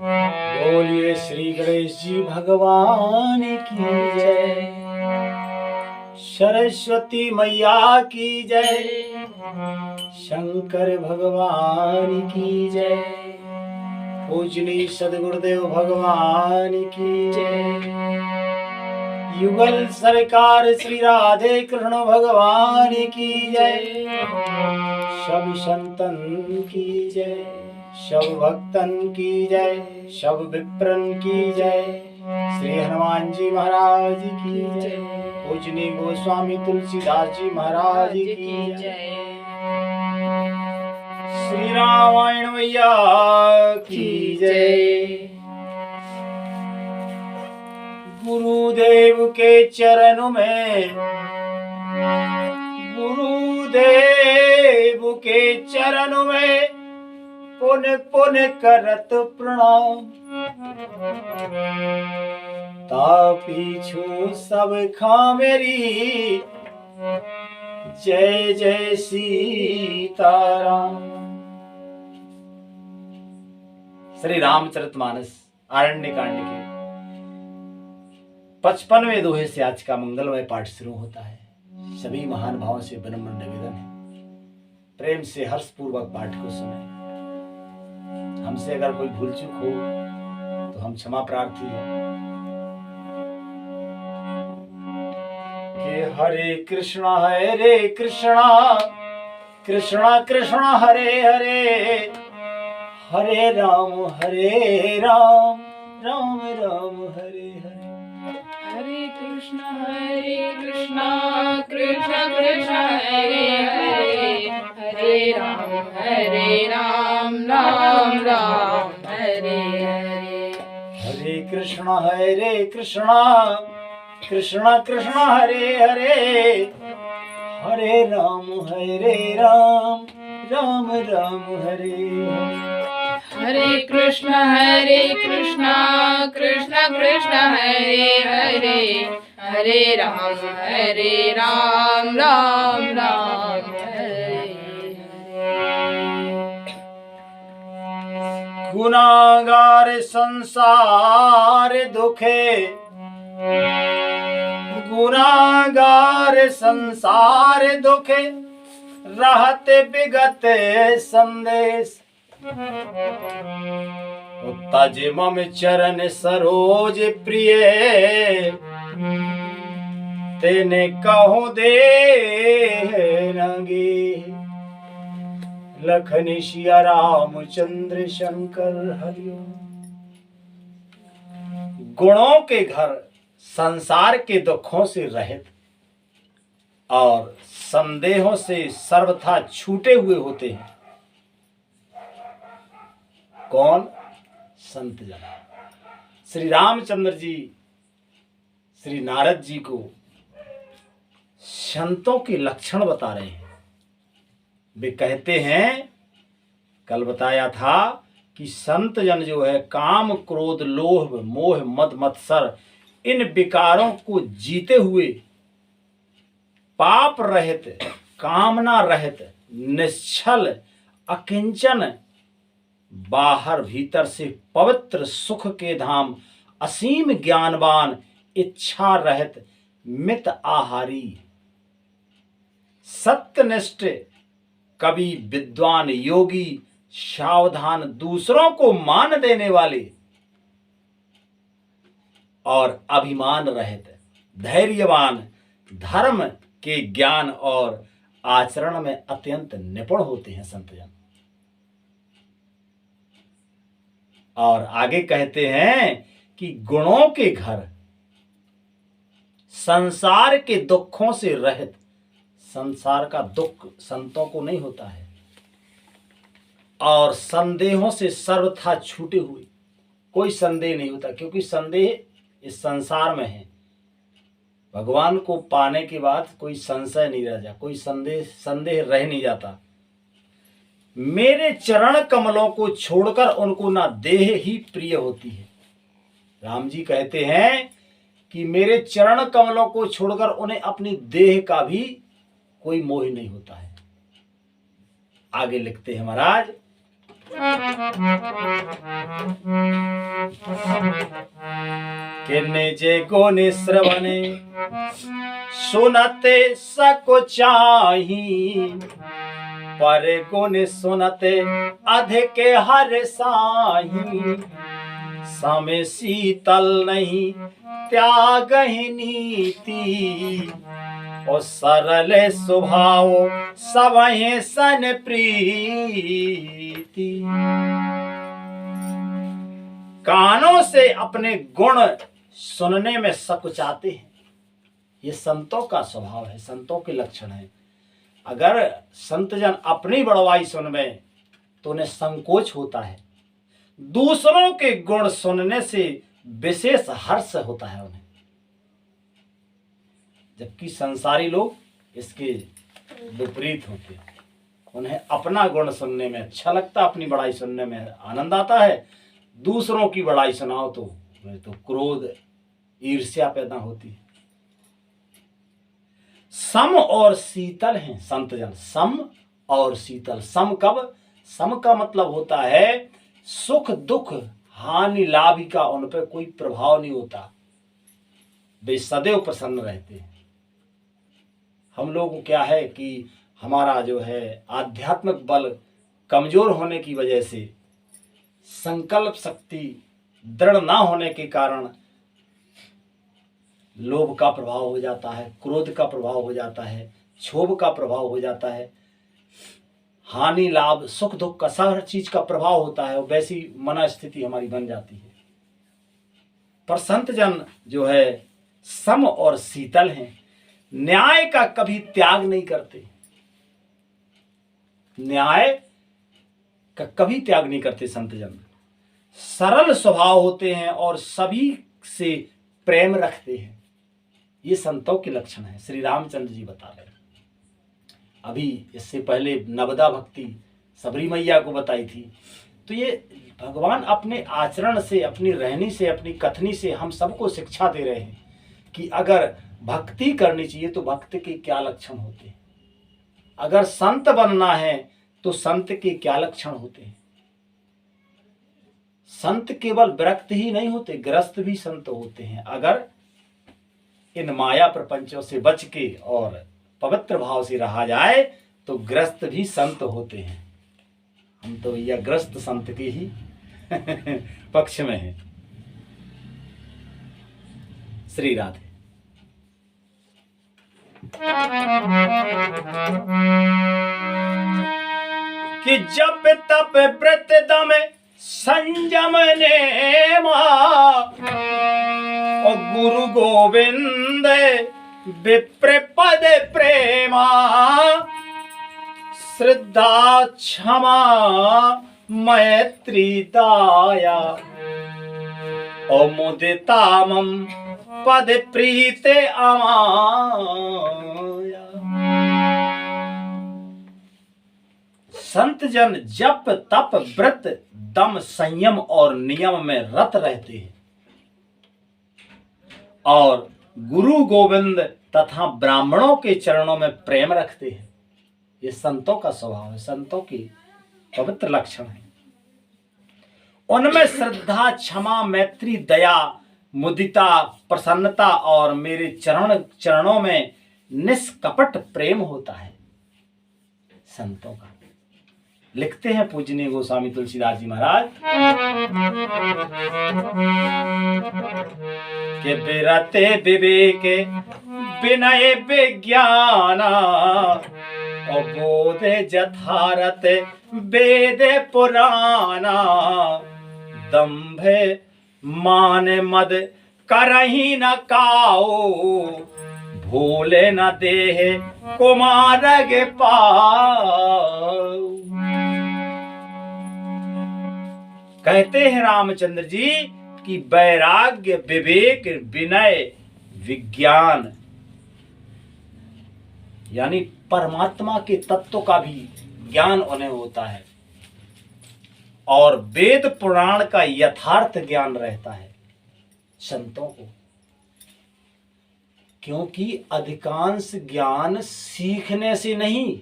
बोलिए श्री गणेश जी भगवान की जय, सरस्वती मैया की जय, शंकर भगवान की जय, पूजनीय सदगुरुदेव भगवान की जय, युगल सरकार श्री राधे कृष्ण भगवान की जय, सब संतन की जय, सब भक्तन की जय, सब विप्रन की जय, श्री हनुमान जी महाराज की जय, पूजनीय गोस्वामी तुलसीदास जी महाराज की जय, श्री रामायण मैया की जय। गुरुदेव के चरण में, गुरुदेव के चरण में पुन पुन करत प्रणाम, ता पीछू सब खा मेरी जय जय सीताराम। श्री रामचरितमानस आरण्य कांड के 55वें दोहे से आज का मंगलमय पाठ शुरू होता है। सभी महान भावों से विनम्र निवेदन है, प्रेम से हर्षपूर्वक पाठ को सुने। हमसे अगर कोई भूल चूक हो तो हम क्षमा प्रार्थी हैं। कि हरे कृष्णा कृष्णा कृष्णा हरे हरे, हरे राम राम राम हरे हरे, हरे कृष्णा कृष्णा कृष्णा हरे हरे, हरे राम राम राम हरे हरे, हरे कृष्णा कृष्णा कृष्णा हरे हरे, हरे राम राम राम हरे हरे, हरे कृष्णा कृष्णा कृष्णा हरे हरे, हरे राम राम राम हरे हरे। गुनागार संसार दुखे, गुनागार संसार दुखे, रहत विगत संदेश, तज मम चरण सरोज प्रिय, तेने कहो दे नगे, लखन सिया रामचंद्र शंकर हरिओम। गुणों के घर संसार के दुखों से रहित और संदेहों से सर्वथा छूटे हुए होते हैं। कौन? संत जन। श्री रामचंद्र जी श्री नारद जी को संतों के लक्षण बता रहे हैं। वे कहते हैं, कल बताया था कि संत जन जो है काम क्रोध लोभ मोह मद मत्सर इन विकारों को जीते हुए पाप रहित कामना रहित निश्चल अकिंचन बाहर भीतर से पवित्र सुख के धाम असीम ज्ञानवान इच्छा रहित मित आहारी सत्यनिष्ठ कवि विद्वान योगी सावधान दूसरों को मान देने वाले और अभिमान रहित धैर्यवान धर्म के ज्ञान और आचरण में अत्यंत निपुण होते हैं संतजन। और आगे कहते हैं कि गुणों के घर संसार के दुखों से रहित, संसार का दुख संतों को नहीं होता है, और संदेहों से सर्वथा छूटे हुए, कोई संदेह नहीं होता, क्योंकि संदेह इस संसार में है। भगवान को पाने के बाद कोई संशय नहीं रह जाता, कोई संदेह रह नहीं जाता। मेरे चरण कमलों को छोड़कर उनको ना देह ही प्रिय होती है। राम जी कहते हैं कि मेरे चरण कमलों को छोड़कर उन्हें अपनी देह का भी कोई मोह नहीं होता है। आगे लिखते हैं महाराज, कि निजे गुण श्रवणे सुनते सको चाही, पर गुण सुनते अधिक हर साही, समय शीतल नहीं त्याग ही नीति, और सरल स्वभाव सब सन प्रीति। कानों से अपने गुण सुनने में सकुचाते हैं, ये संतों का स्वभाव है, संतों के लक्षण है। अगर संत जन अपनी बड़वाई सुनवे तो उन्हें संकोच होता है, दूसरों के गुण सुनने से विशेष हर्ष होता है उन्हें। जबकि संसारी लोग इसके विपरीत होते हैं, उन्हें अपना गुण सुनने में अच्छा लगता, अपनी बड़ाई सुनने में आनंद आता है। दूसरों की बड़ाई सुनाओ तो क्रोध ईर्ष्या पैदा होती है। सम और शीतल हैं संत जन, सम और शीतल। सम कब? सम का मतलब होता है सुख दुख हानि लाभ का उन पर कोई प्रभाव नहीं होता, वे सदैव प्रसन्न रहते हैं। हम लोग को क्या है कि हमारा जो है आध्यात्मिक बल कमजोर होने की वजह से, संकल्प शक्ति दृढ़ ना होने के कारण लोभ का प्रभाव हो जाता है, क्रोध का प्रभाव हो जाता है, क्षोभ का प्रभाव हो जाता है, हानि लाभ सुख दुख का हर चीज का प्रभाव होता है, और वैसी मन स्थिति हमारी बन जाती है। पर संत जन जो है सम और शीतल हैं, न्याय का कभी त्याग नहीं करते, न्याय का कभी त्याग नहीं करते संत जन। सरल स्वभाव होते हैं और सभी से प्रेम रखते हैं, ये संतों के लक्षण है। श्री रामचंद्र जी बता रहे हैं। अभी इससे पहले नवदा भक्ति सबरी मैया को बताई थी। तो ये भगवान अपने आचरण से, अपनी रहनी से, अपनी कथनी से हम सबको शिक्षा दे रहे हैं कि अगर भक्ति करनी चाहिए तो भक्त के क्या लक्षण होते हैं, अगर संत बनना है तो संत के क्या लक्षण होते हैं। संत केवल विरक्त ही नहीं होते, ग्रस्त भी संत होते हैं। अगर इन माया प्रपंचों से बच के और पवित्र भाव से रहा जाए तो ग्रस्त भी संत होते हैं। हम तो यह ग्रस्त संत के ही पक्ष में हैं। श्री राधे। कि जप तप व्रत दम संयम नेमा, और गुरु गोविंद विप्र पद प्रेमा, श्रद्धा क्षमा मैत्री दाया, और मुदिता मम पद प्रीते अमाया। संत जन जप तप व्रत दम संयम और नियम में रत रहते हैं, और गुरु गोविंद तथा ब्राह्मणों के चरणों में प्रेम रखते हैं। ये संतों का स्वभाव है, संतों की पवित्र लक्षण है। उनमें श्रद्धा क्षमा मैत्री दया मुदिता प्रसन्नता और मेरे चरणों में निष्कपट प्रेम होता है संतों का। लिखते हैं पूजनीय गोस्वामी तुलसीदास जी महाराज के विरते विवेक विनय विज्ञाना, और बोधे जथारत वेद पुराना, दंभे मान मद करही न काओ, भूले न देह कुमारग पाओ। कहते हैं रामचंद्र जी कि वैराग्य विवेक विनय विज्ञान यानी परमात्मा के तत्व का भी ज्ञान उन्हें होता है, और वेद पुराण का यथार्थ ज्ञान रहता है संतों को। क्योंकि अधिकांश ज्ञान सीखने से नहीं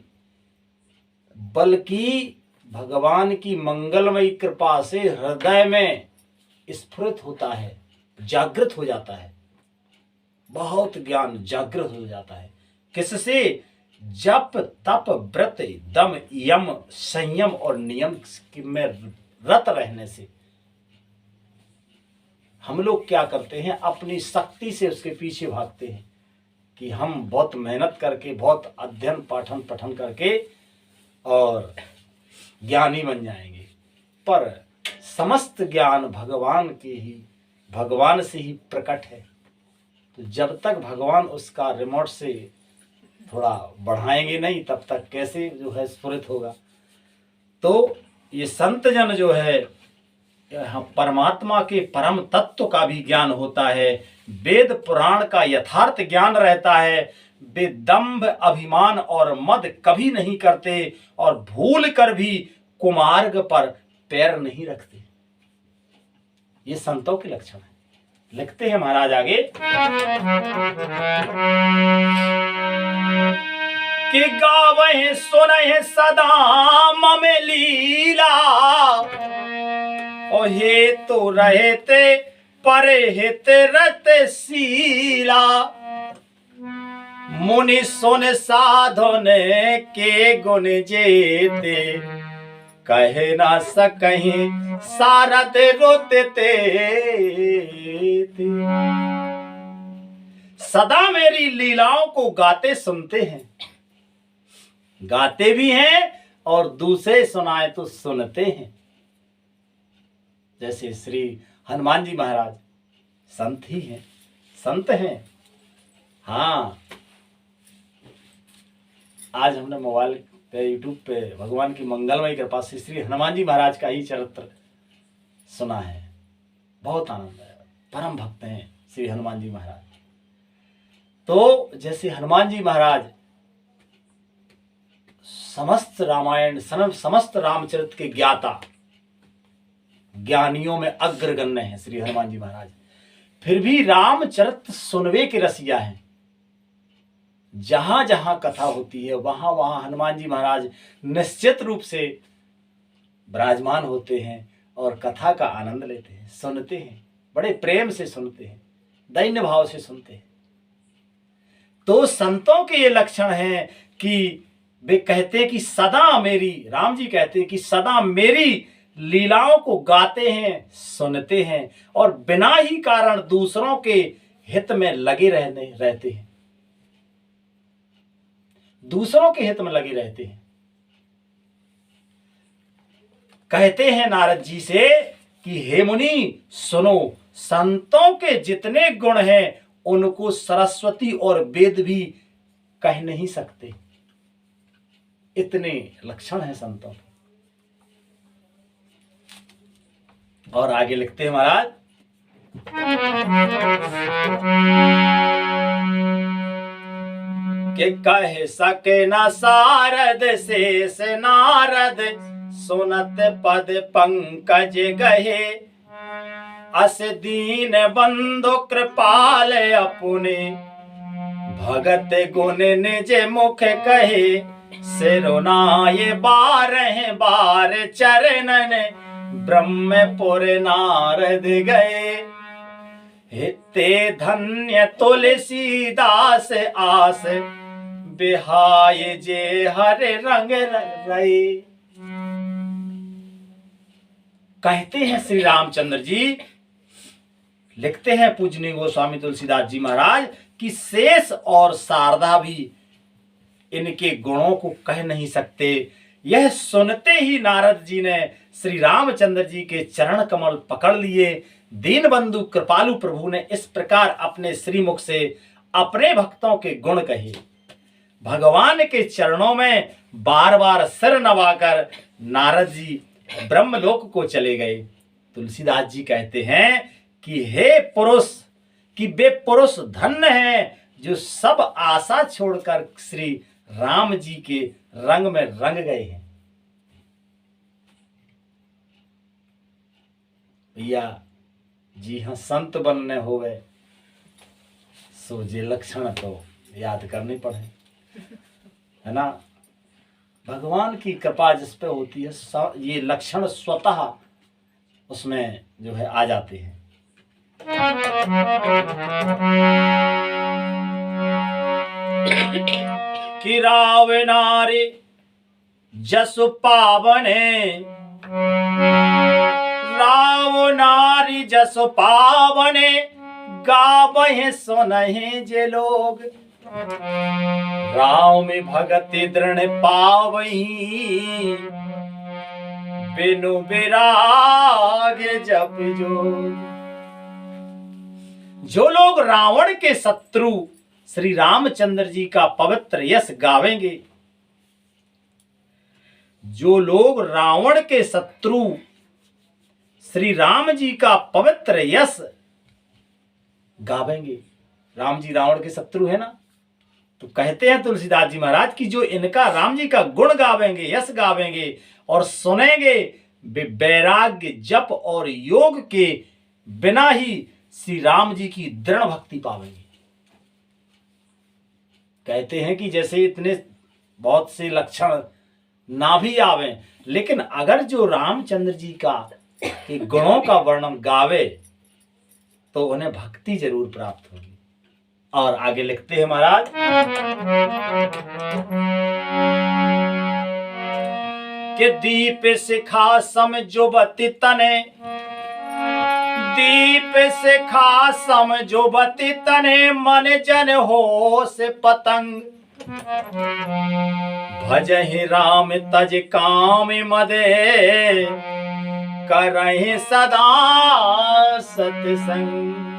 बल्कि भगवान की मंगलमयी कृपा से हृदय में स्फुरित होता है, जागृत हो जाता है, बहुत ज्ञान जागृत हो जाता है। किससे? जप तप व्रत दम यम संयम और नियम में रत रहने से। हम लोग क्या करते हैं, अपनी शक्ति से उसके पीछे भागते हैं कि हम बहुत मेहनत करके, बहुत अध्ययन पाठन पठन करके और ज्ञानी बन जाएंगे। पर समस्त ज्ञान भगवान से ही प्रकट है। तो जब तक भगवान उसका रिमोट से थोड़ा बढ़ाएंगे नहीं, तब तक कैसे जो है स्फुरित होगा। तो ये संत जन जो है परमात्मा के परम तत्व का भी ज्ञान होता है, वेद पुराण का यथार्थ ज्ञान रहता है। वे दंभ अभिमान और मद कभी नहीं करते और भूल कर भी कुमार्ग पर पैर नहीं रखते। ये संतों के लक्षण है। लिखते हैं महाराज आगे कि गावहि सुनहि सदा मम लीला, ओ हेतु रहते परहित रत शीला। मुनि सुन साधुन के गुण जेते, कहे ना सकहीं सारद रोते। सदा मेरी लीलाओं को गाते सुनते हैं, गाते भी हैं और दूसरे सुनाए तो सुनते हैं। जैसे श्री हनुमान जी महाराज संत ही हैं, संत हैं। हाँ, आज हमने मोबाइल पे यूट्यूब पे भगवान की मंगलमय कृपा से श्री हनुमान जी महाराज का ही चरित्र सुना है। बहुत आनंद आया। परम भक्त हैं श्री हनुमान जी महाराज। तो जैसे हनुमान जी महाराज समस्त रामायण समस्त रामचरित के ज्ञाता, ज्ञानियों में अग्रगण्य हैं श्री हनुमान जी महाराज। फिर भी रामचरित सुनवे के रसिया हैं। जहां जहां कथा होती है वहां वहां हनुमान जी महाराज निश्चित रूप से विराजमान होते हैं और कथा का आनंद लेते हैं, सुनते हैं, बड़े प्रेम से सुनते हैं, दैन्य भाव से सुनते हैं। तो संतों के ये लक्षण हैं कि वे कहते हैं कि सदा मेरी, राम जी कहते हैं कि सदा मेरी लीलाओं को गाते हैं, सुनते हैं और बिना ही कारण दूसरों के हित में लगे रहते हैं, दूसरों के हित में लगे रहते हैं। कहते हैं नारद जी से कि हे मुनि सुनो, संतों के जितने गुण हैं उनको सरस्वती और वेद भी कह नहीं सकते। इतने लक्षण हैं संतों के। और आगे लिखते हैं महाराज कि कह सके न सारद शेष नारद, सुनत पद पंकज गहे। अस दीन बंधु कृपाल अपने, भगत गुण निज मुख कहे। सिरुनाए 12 बार चरणन, ब्रह्मपुर नारद गए। हिते धन्य तुलसीदास आस, बिहाय जे हर रंग रहे। कहते हैं श्री रामचंद्र जी, लिखते हैं पूजनीय गोस्वामी तुलसीदास जी महाराज कि शेष और शारदा भी इनके गुणों को कह नहीं सकते। यह सुनते ही नारद जी ने श्री रामचंद्र जी के चरण कमल पकड़ लिए। दीनबंधु कृपालु प्रभु ने इस प्रकार अपने श्रीमुख से अपने भक्तों के गुण कहे। भगवान के चरणों में बार बार सिर नवाकर नारद जी ब्रह्मलोक को चले गए। तुलसीदास जी कहते हैं कि हे पुरुष, कि वे पुरुष धन्य हैं जो सब आशा छोड़कर श्री राम जी के रंग में रंग गए हैं। भैया जी हाँ, संत बनने हो गए सो जे लक्षण तो याद करने पड़े, है ना। भगवान की कृपा जिस पे होती है ये लक्षण स्वतः उसमें जो है आ जाते हैं। कि रावे नारे जस पावने, राव नारी जस पावने, गावहे सुनहि जे लोग, राम में भगति दृढ़ पावही, बिनु विराग जप जोग। जो लोग रावण के शत्रु श्री रामचंद्र जी का पवित्र यश गावेंगे, जो लोग रावण के शत्रु श्री राम जी का पवित्र यश गावेंगे, राम जी रावण के शत्रु है ना, तो कहते हैं तुलसीदास जी महाराज की जो इनका राम जी का गुण गावेंगे, यश गावेंगे और सुनेंगे, वे वैराग्य जप और योग के बिना ही श्री राम जी की दृढ़ भक्ति पावेंगे। कहते हैं कि जैसे इतने बहुत से लक्षण ना भी आवे, लेकिन अगर जो रामचंद्र जी का के गुणों का वर्णन गावे तो उन्हें भक्ति जरूर प्राप्त होगी। और आगे लिखते हैं महाराज, कि दीप शिखा सम जुबति तने, दीप शिखा सम जुबति तने, मन जन हो से पतंग, भजहि राम तज काम मदे, करहि सदा सत्संग।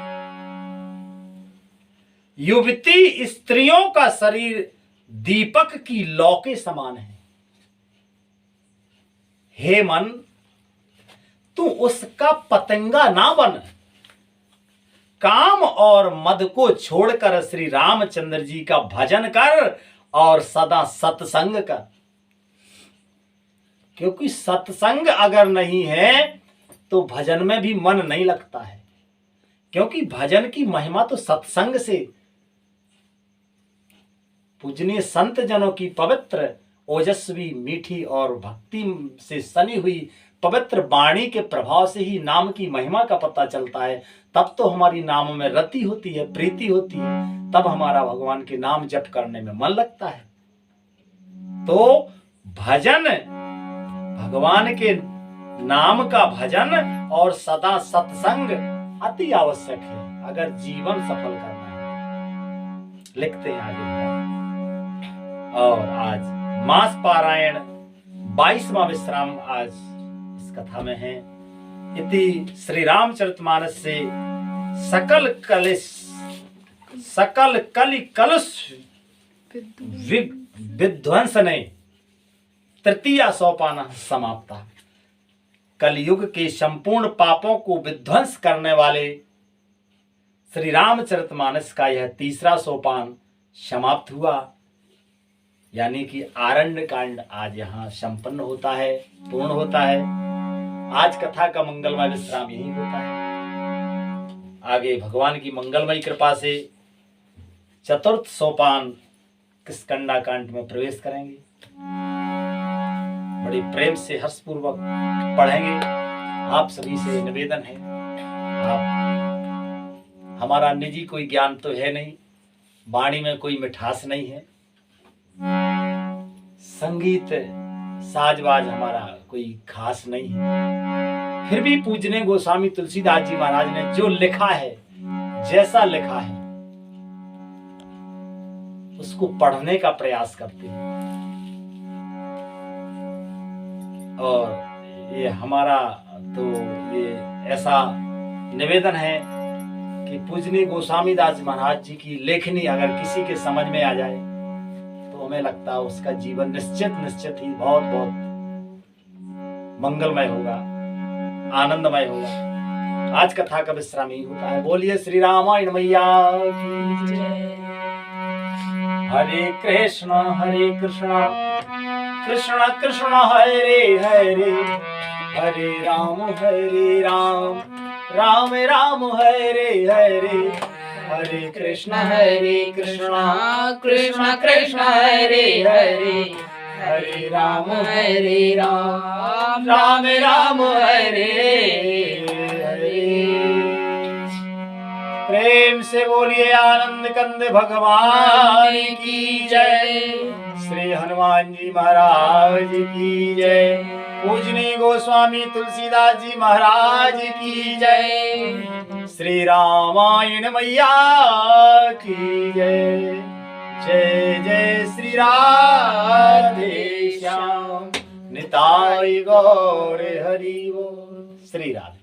युवती स्त्रियों का शरीर दीपक की लौ के समान है। हे मन, तू उसका पतंगा ना बन, काम और मद को छोड़कर श्री रामचंद्र जी का भजन कर और सदा सत्संग कर। क्योंकि सत्संग अगर नहीं है तो भजन में भी मन नहीं लगता है, क्योंकि भजन की महिमा तो सत्संग से, पूजनीय संत जनों की पवित्र ओजस्वी मीठी और भक्ति से सनी हुई पवित्र वाणी के प्रभाव से ही नाम की महिमा का पता चलता है। तब तो हमारी नाम में रति होती है, प्रीति होती है, तब हमारा भगवान के नाम जप करने में मन लगता है। तो भजन, भगवान के नाम का भजन और सदा सत्संग अति आवश्यक है अगर जीवन सफल करना है। लिखते हैं आगे। और आज मास पारायण 22वां विश्राम आज इस कथा में है। इति श्री रामचरितमानस से सकल कलि कलुष विध्वंसने तृतीया सोपान समाप्ता। कलयुग के संपूर्ण पापों को विध्वंस करने वाले श्री रामचरितमानस का यह तीसरा सोपान समाप्त हुआ, यानी कि आरण्य कांड आज यहाँ संपन्न होता है, पूर्ण होता है। आज कथा का मंगलमय विश्राम यही होता है। आगे भगवान की मंगलमयी कृपा से चतुर्थ सोपान किष्किंधा कांड में प्रवेश करेंगे। बड़े प्रेम से हर्षपूर्वक पढ़ेंगे। आप सभी से निवेदन है, आप, हमारा निजी कोई ज्ञान तो है नहीं, वाणी में कोई मिठास नहीं है, संगीत साजबाज हमारा कोई खास नहीं है, फिर भी पूजने गोस्वामी तुलसीदास जी महाराज ने जो लिखा है, जैसा लिखा है, उसको पढ़ने का प्रयास करते हैं। और ये हमारा तो ये ऐसा निवेदन है कि पूजनीय गोस्वामी दास महाराज जी की लेखनी अगर किसी के समझ में आ जाए तो हमें लगता है उसका जीवन निश्चित ही बहुत मंगलमय होगा, आनंदमय होगा। आज कथा का विश्राम ही होता है। बोलिए श्री रामायण मैया की जय। हरे कृष्ण कृष्ण कृष्ण हरे हरे, हरे राम राम राम हरे हरे, हरे कृष्ण कृष्ण कृष्ण हरे हरे, हरे राम राम राम हरे प्रेम से बोलिए आनंद कंद भगवान की जय। श्री हनुमान जी महाराज की जय। पूजनीय गोस्वामी तुलसीदास जी महाराज की जय। श्री रामायण मैया की जय। जय जय श्री राधे श्याम निताई गौर हरि बोल। श्री राधे।